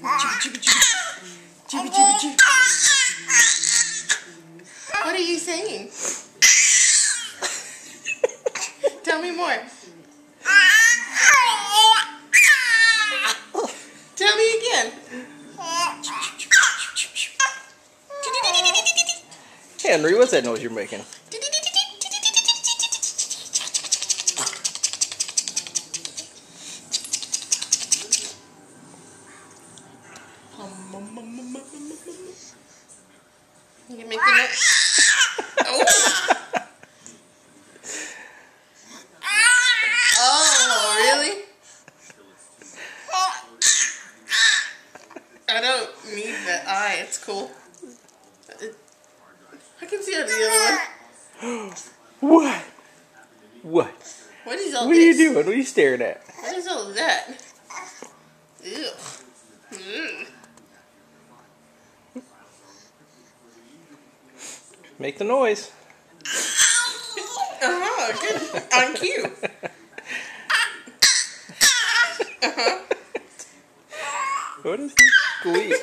What are you saying? Tell me more. Tell me again. Henry, what's that noise you're making? You can make the noise. Oh. Oh, really? I don't need that eye. It's cool. I can see out the other one. What? What? What is all What this? are you doing? What are you staring at? What is all that? Ew. Mm. Make the noise. Good. On cue. What is this squeak?